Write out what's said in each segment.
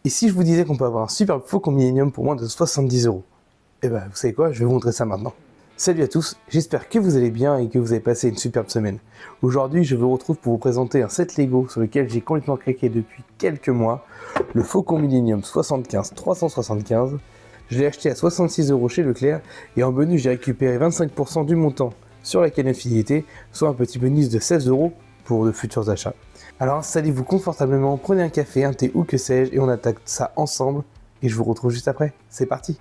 Et si je vous disais qu'on peut avoir un superbe Faucon Millenium pour moins de 70 €? Eh ben, vous savez quoi, je vais vous montrer ça maintenant. Salut à tous, j'espère que vous allez bien et que vous avez passé une superbe semaine. Aujourd'hui, je vous retrouve pour vous présenter un set Lego sur lequel j'ai complètement craqué depuis quelques mois, le Faucon Millenium 75-375. Je l'ai acheté à 66 € chez Leclerc et en bonus, j'ai récupéré 25% du montant sur la cagnotte fidélité, soit un petit bonus de 16 € pour de futurs achats. Alors installez-vous confortablement, prenez un café, un thé ou que sais-je et on attaque ça ensemble et je vous retrouve juste après. C'est parti!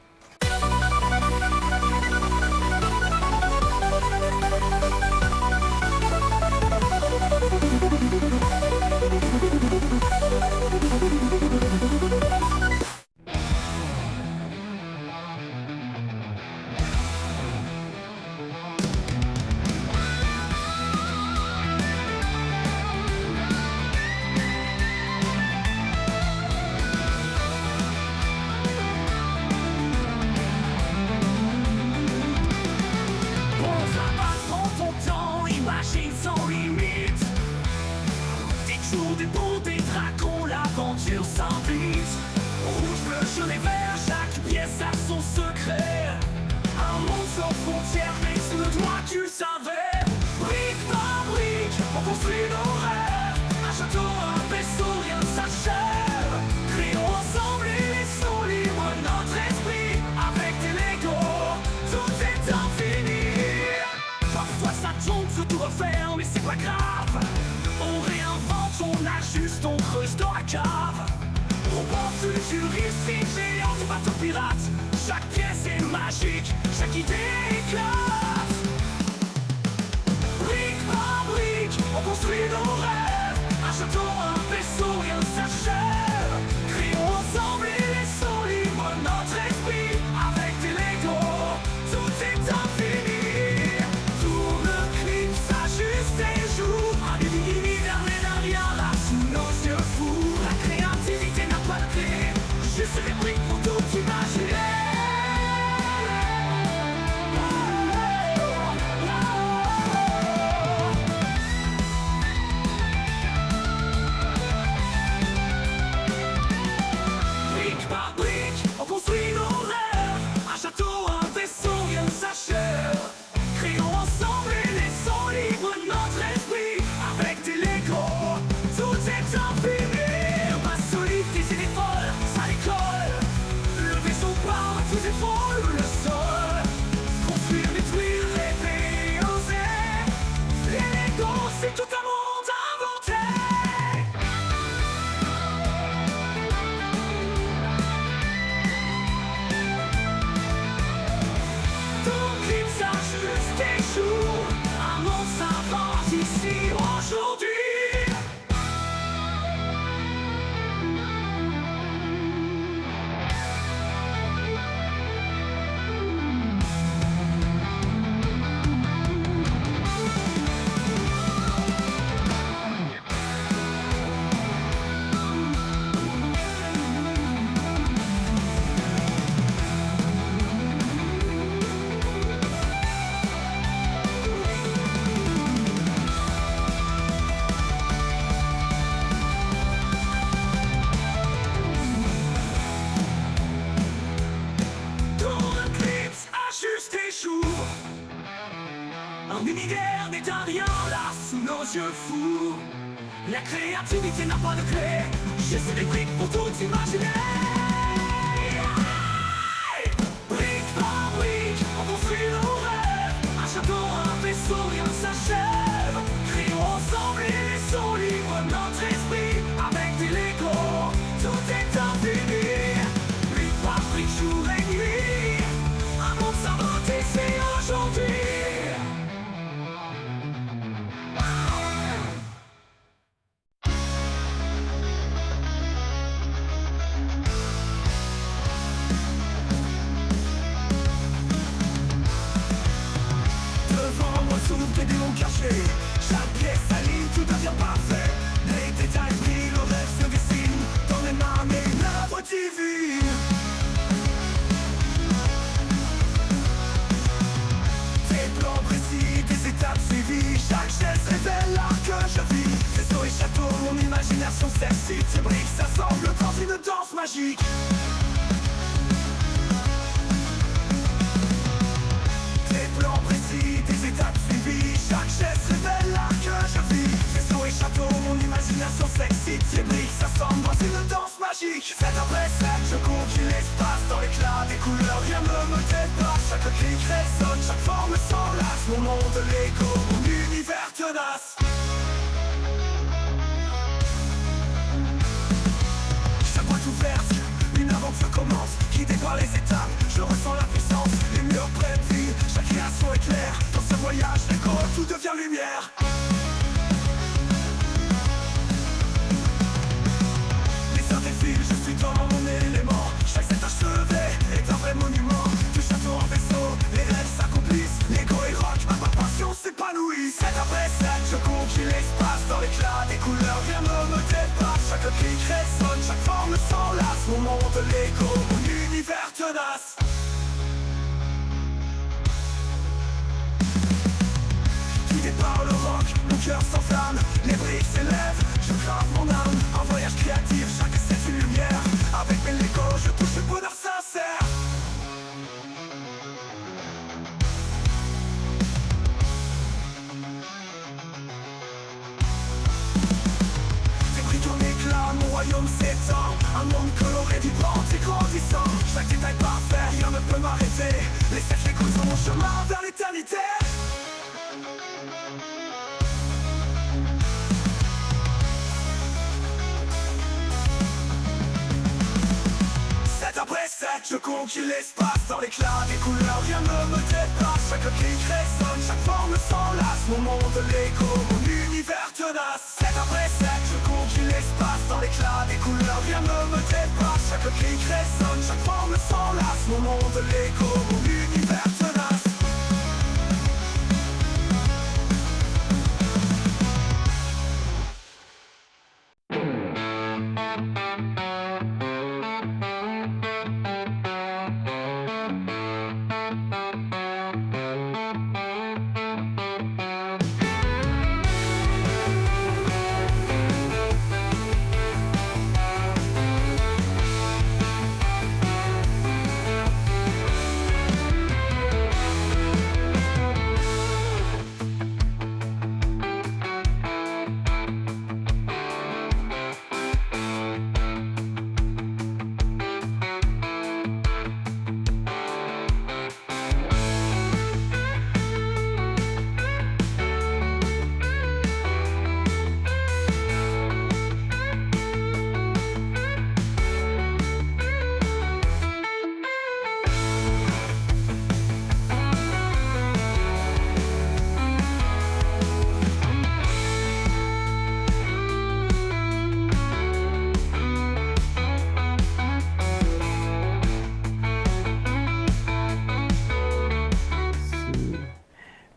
Sans limite, des jours, des beaux, des dragons, l'aventure s'invite. Rouge, bleu, jaune et vert, chaque pièce a son secret. Un monde sans frontières, mais sous le doigt tu savais. Brique par brique, on construit nos rêves. Un château, un vaisseau, rien ne s'achève. Créons ensemble et laissons libre notre esprit. Avec des Legos, tout est infini. Parfois ça tombe, faut tout refaire, mais c'est pas grave. On réinvente, on ajuste, on creuse dans la cave. On pense futuriste, une géante, bateau pirate. Chaque pièce est magique, chaque idée éclate. Brique par brique, on construit nos rêves. Un château, un vaisseau, rien ne s'achève. Créons ensemble et laissons libre notre esprit. Avec des Legos, tout est infini. Tourne, clip, s'ajuste et joue. Un univers mais d'un rien là sous nos yeux fous. La créativité n'a pas de clé, juste des briques pour tout imaginer. Brique par brique, on construit nos rêves. Un château, un vaisseau, rien ne s'achève. Créons ensemble et laissons libre notre esprit. Avec des Legos, tout est infini. On passe solide, des idées folles, ça décolle. Le vaisseau part, tout épaule le sol. Construire, détruire, rêver, oser. Les Legos, c'est tout un monde inventé. Ton clip s'ajuste et joue. Un monde s'invente ici aujourd'hui. Ton clip s'ajuste et joue. Un univers n'est un rien là sous nos yeux fous. La créativité n'a pas de clé, juste des briques pour tout imaginer. Brique par brique, on construit nos rêves. Un château, un vaisseau, rien ne s'achève. Créons ensemble et laissons libre notre esprit. Avec des Legos, tout est infini. Brique par brique, jour et nuit. Un monde s'invente et c'est aujourd'hui. Devant moi s'ouvre des démons cachés. Chaque pièce s'aligne, tout devient parfait. Les détails brillent, le rêve se dessine. Dans les mains, mais l'œuvre divine. Des plans précis, des étapes suivies. Chaque chaise révèle l'art que je vis. Vaisseau et château, mon imagination s'excite. Ces briques s'assemblent dans une danse magique. magique. Des plans précis, des étapes suivies, chaque geste révèle l'art que je vis. Vaisseau et château, mon imagination s'excite, ces briques s'assemblent dans une danse magique. Cette après cette, je conquis l'espace, dans l'éclat des couleurs, rien ne me dépasse. Chaque clic résonne, chaque forme s'enlace, mon monde Lego, mon univers tenace. Chaque boîte ouverte, une aventure commence, guidée par les étapes, je ressens la puissance, les murs prennent vie, chaque création éclaire, dans ce voyage Lego, tout devient lumière. Les heures défilent, je suis dans mon élément, chaque set achevé est un vrai monument, du château en vaisseau, les rêves s'accomplissent, Lego et rock, ma passion s'épanouit. Set après set, je conquis l'espace, dans l'éclat des couleurs, rien ne me dépasse. Chaque clic résonne, chaque forme s'enlace, mon monde Lego, mon univers tenace. Guidé par le rock, mon cœur s'enflamme, les briques s'élèvent, je grave mon âme, un voyage créatif, chaque set une lumière. Avec mes Lego, je touche le bonheur sincère. Des briques en éclat, mon royaume s'étend, un monde coloré, vibrant et grandissant. Chaque détail parfait, rien ne peut m'arrêter, les sept Lego sont mon chemin vers l'éternité. Après set, je conquis l'espace, dans l'éclat des couleurs, rien ne me dépasse. Chaque clic résonne, chaque forme s'enlace, mon monde Lego, mon univers tenace. Set après set, je conquis l'espace, dans l'éclat des couleurs, rien ne me dépasse. Chaque clic résonne, chaque forme s'enlace, mon monde Lego, mon univers tenace.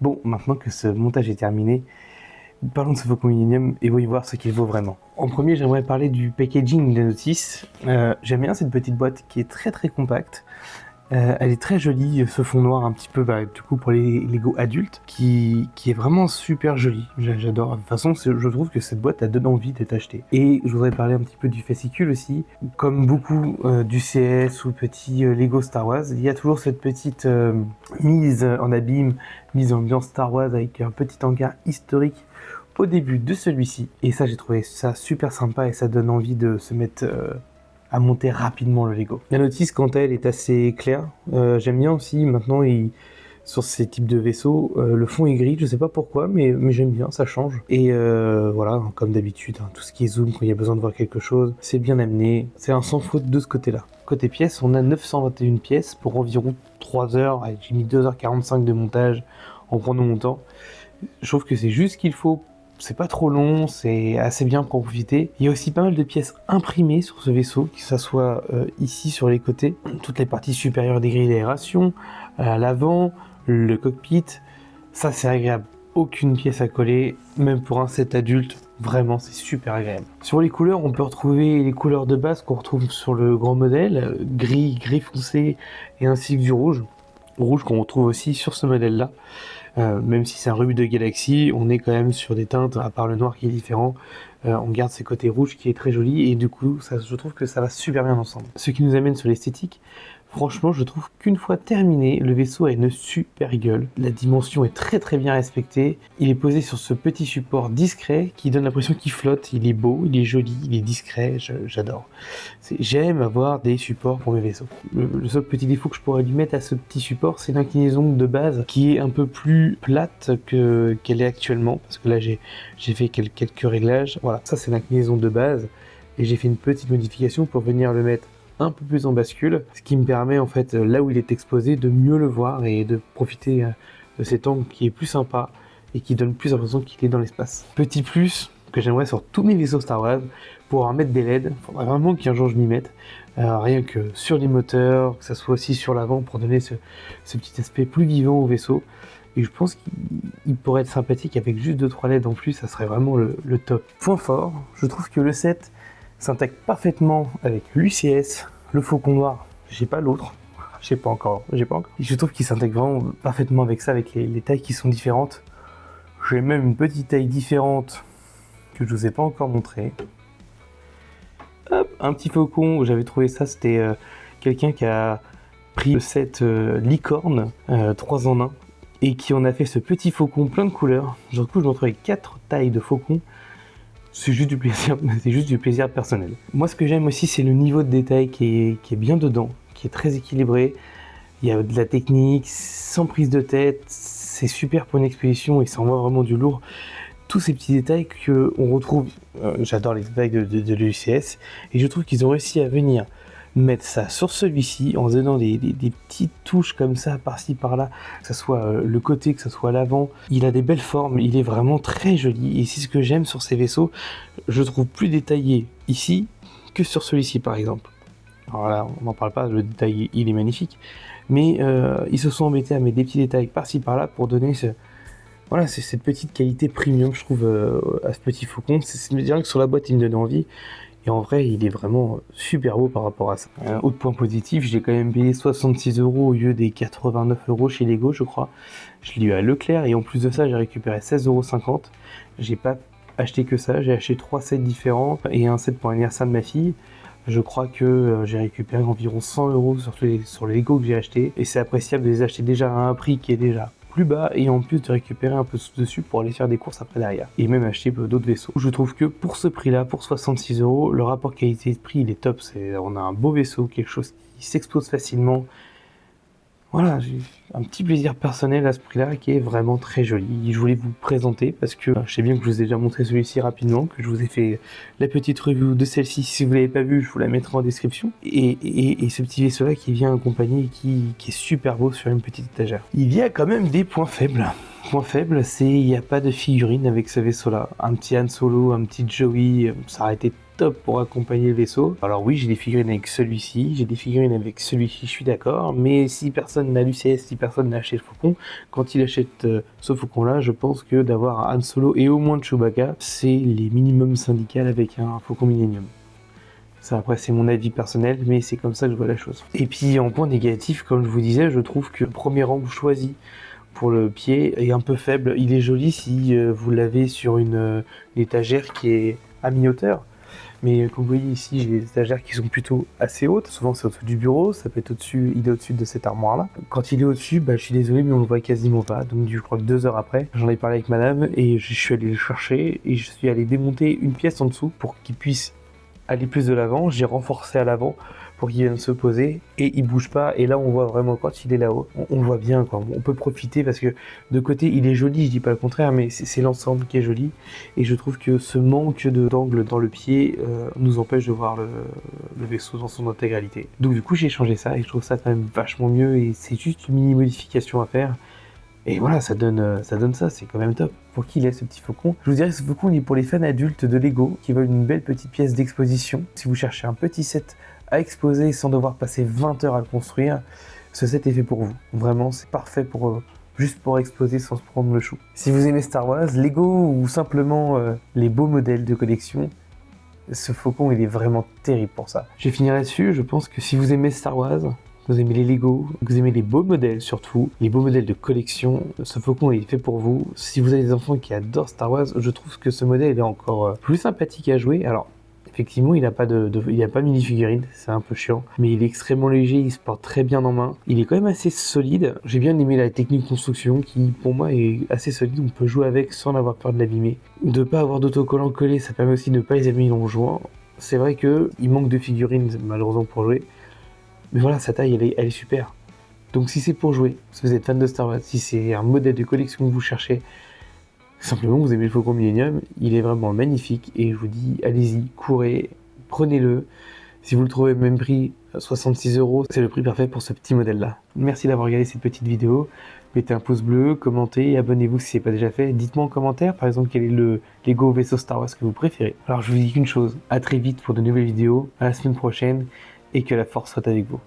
Bon, maintenant que ce montage est terminé, parlons de ce Faucon Millenium et voyons voir ce qu'il vaut vraiment. En premier, j'aimerais parler du packaging de la notice. J'aime bien cette petite boîte qui est très compacte. Elle est très jolie, ce fond noir un petit peu du coup pour les Lego adultes, qui est vraiment super joli. J'adore. De toute façon, je trouve que cette boîte, elle donne envie d'être achetée. Et je voudrais parler un petit peu du fascicule aussi. Comme beaucoup du CS ou petit Lego Star Wars, il y a toujours cette petite mise en abîme, mise en ambiance Star Wars avec un petit hangar historique au début de celui-ci. Et ça, j'ai trouvé ça super sympa et ça donne envie de se mettre à monter rapidement le Lego. La notice, quant à elle, est assez claire. J'aime bien aussi, maintenant, sur ces types de vaisseaux, le fond est gris, je sais pas pourquoi, mais j'aime bien, ça change. Et voilà, comme d'habitude, tout ce qui est zoom, quand il y a besoin de voir quelque chose, c'est bien amené. C'est un sans faute de ce côté-là. Côté pièces, on a 921 pièces pour environ 3 heures. Allez, j'ai mis 2h45 de montage en prenant mon temps. Je trouve que c'est juste ce qu'il faut. C'est pas trop long, c'est assez bien pour en profiter. Il y a aussi pas mal de pièces imprimées sur ce vaisseau, que ce soit ici sur les côtés, toutes les parties supérieures des grilles d'aération, à l'avant, le cockpit. Ça, c'est agréable. Aucune pièce à coller, même pour un set adulte, vraiment, c'est super agréable. Sur les couleurs, on peut retrouver les couleurs de base qu'on retrouve sur le grand modèle, gris foncé et ainsi que du rouge. Rouge qu'on retrouve aussi sur ce modèle-là. Même si c'est un rubis de galaxie, on est quand même sur des teintes, à part le noir qui est différent, on garde ce côté rouge qui est très joli, et du coup, je trouve que ça va super bien ensemble. Ce qui nous amène sur l'esthétique. Franchement, je trouve qu'une fois terminé, le vaisseau a une super gueule. La dimension est très très bien respectée. Il est posé sur ce petit support discret qui donne l'impression qu'il flotte. Il est beau, il est joli, il est discret, j'adore. J'aime avoir des supports pour mes vaisseaux. Le seul petit défaut que je pourrais lui mettre à ce petit support, c'est l'inclinaison de base qui est un peu plus plate qu'elle est actuellement. Parce que là, j'ai fait quelques réglages. Voilà, ça c'est l'inclinaison de base. Et j'ai fait une petite modification pour venir le mettre un peu plus en bascule, ce qui me permet en fait, là où il est exposé, de mieux le voir et de profiter de cet angle qui est plus sympa et qui donne plus l'impression qu'il est dans l'espace. Petit plus que j'aimerais sur tous mes vaisseaux Star Wars, pouvoir mettre des LED, il faudrait vraiment qu'un jour je m'y mette, rien que sur les moteurs, que ça soit aussi sur l'avant pour donner ce petit aspect plus vivant au vaisseau. Et je pense qu'il pourrait être sympathique avec juste 2-3 LED en plus, ça serait vraiment le top. Point fort, je trouve que le set s'intègre parfaitement avec l'UCS, le Faucon Noir, j'ai pas l'autre, j'ai pas encore. Et je trouve qu'il s'intègre vraiment parfaitement avec ça, avec les tailles qui sont différentes. J'ai même une petite taille différente que je vous ai pas encore montré. Hop, un petit faucon, j'avais trouvé ça, c'était quelqu'un qui a pris le set licorne 3 en 1 et qui en a fait ce petit faucon plein de couleurs. Du coup, je me retrouve avec 4 tailles de faucons. C'est juste du plaisir personnel. Moi, ce que j'aime aussi, c'est le niveau de détail qui est bien dedans, qui est très équilibré. Il y a de la technique, sans prise de tête, c'est super pour une expédition et ça envoie vraiment du lourd. Tous ces petits détails qu'on retrouve, j'adore les détails de l'UCS, et je trouve qu'ils ont réussi à venir mettre ça sur celui-ci en donnant des petites touches comme ça par-ci par-là, que ce soit le côté, que ce soit l'avant. Il a des belles formes, il est vraiment très joli et c'est ce que j'aime sur ces vaisseaux. Je trouve plus détaillé ici que sur celui-ci par exemple. Alors là, on n'en parle pas, le détail il est magnifique, mais ils se sont embêtés à mettre des petits détails par-ci par-là pour donner c'est cette petite qualité premium, je trouve, à ce petit faucon. C'est dire que sur la boîte il me donne envie. Et en vrai, il est vraiment super beau par rapport à ça. Autre point positif, j'ai quand même payé 66 € au lieu des 89 € chez Lego, je crois. Je l'ai eu à Leclerc et en plus de ça, j'ai récupéré 16,50 €. J'ai pas acheté que ça, j'ai acheté 3 sets différents et un set pour l'anniversaire de ma fille. Je crois que j'ai récupéré environ 100 € sur les Lego que j'ai acheté. Et c'est appréciable de les acheter déjà à un prix qui est déjà plus bas et en plus de récupérer un peu dessus pour aller faire des courses après derrière et même acheter d'autres vaisseaux. Je trouve que pour ce prix là, pour 66 €, le rapport qualité-prix il est top. On a un beau vaisseau, quelque chose qui s'expose facilement. Voilà, j'ai un petit plaisir personnel à ce prix-là qui est vraiment très joli. Je voulais vous présenter parce que je sais bien que je vous ai déjà montré celui-ci rapidement, que je vous ai fait la petite review de celle-ci. Si vous ne l'avez pas vue, je vous la mettrai en description. Et ce petit vaisseau-là qui vient accompagné et qui est super beau sur une petite étagère. Il y a quand même des points faibles. Point faible, c'est il n'y a pas de figurine avec ce vaisseau-là. Un petit Han Solo, un petit Joey, ça aurait été top pour accompagner le vaisseau. Alors oui, j'ai des figurines avec celui-ci, j'ai des figurines avec celui-ci, je suis d'accord, mais si personne n'a l'UCS, si personne n'a acheté le faucon, quand il achète ce faucon-là, je pense que d'avoir un Han Solo et au moins de Chewbacca, c'est les minimums syndicales avec un faucon Millennium. Ça, après, c'est mon avis personnel, mais c'est comme ça que je vois la chose. Et puis, en point négatif, comme je vous disais, je trouve que le premier angle choisi pour le pied est un peu faible. Il est joli si vous l'avez sur une étagère qui est à mi-hauteur. Mais comme vous voyez ici, j'ai des étagères qui sont plutôt assez hautes. Souvent c'est au-dessus du bureau, ça peut être au-dessus, il est au-dessus de cette armoire-là. Quand il est au-dessus, je suis désolé, mais on le voit quasiment pas. Donc je crois que 2 heures après, j'en ai parlé avec madame et je suis allé le chercher et je suis allé démonter une pièce en dessous pour qu'il puisse aller plus de l'avant. J'ai renforcé à l'avant pour qu'il vienne se poser et il bouge pas. Et là on voit vraiment quand il est là-haut, on le voit bien quoi. On peut profiter parce que de côté il est joli, je dis pas le contraire, mais c'est l'ensemble qui est joli. Et je trouve que ce manque d'angle dans le pied nous empêche de voir le vaisseau dans son intégralité. Donc du coup j'ai changé ça et je trouve ça quand même vachement mieux et c'est juste une mini modification à faire. Et voilà, ça donne ça, c'est quand même top. Pour qu'il ait ce petit faucon. Je vous dirais que ce faucon il est pour les fans adultes de Lego qui veulent une belle petite pièce d'exposition. Si vous cherchez un petit set à exposer sans devoir passer 20 heures à le construire, ce set est fait pour vous. Vraiment, c'est parfait pour juste pour exposer sans se prendre le chou. Si vous aimez Star Wars, Lego ou simplement les beaux modèles de collection, ce faucon il est vraiment terrible pour ça. Je finirai dessus, je pense que si vous aimez Star Wars, vous aimez les Lego, que vous aimez les beaux modèles surtout, les beaux modèles de collection, ce faucon est fait pour vous. Si vous avez des enfants qui adorent Star Wars, je trouve que ce modèle est encore plus sympathique à jouer. Alors, effectivement, il n'a pas de mini-figurine, c'est un peu chiant, mais il est extrêmement léger, il se porte très bien en main. Il est quand même assez solide. J'ai bien aimé la technique de construction qui, pour moi, est assez solide. On peut jouer avec sans avoir peur de l'abîmer. De ne pas avoir d'autocollants collés, ça permet aussi de ne pas les abîmer en jouant. C'est vrai qu'il manque de figurines, malheureusement, pour jouer. Mais voilà, sa taille, elle est super. Donc si c'est pour jouer, si vous êtes fan de Star Wars, si c'est un modèle de collection que vous cherchez, simplement vous aimez le Faucon Millenium, il est vraiment magnifique et je vous dis, allez-y, courez, prenez-le. Si vous le trouvez au même prix, 66 €, c'est le prix parfait pour ce petit modèle-là. Merci d'avoir regardé cette petite vidéo. Mettez un pouce bleu, commentez, abonnez-vous si ce n'est pas déjà fait. Dites-moi en commentaire, par exemple, quel est le Lego vaisseau Star Wars que vous préférez. Alors je vous dis qu'une chose, à très vite pour de nouvelles vidéos, à la semaine prochaine, et que la force soit avec vous.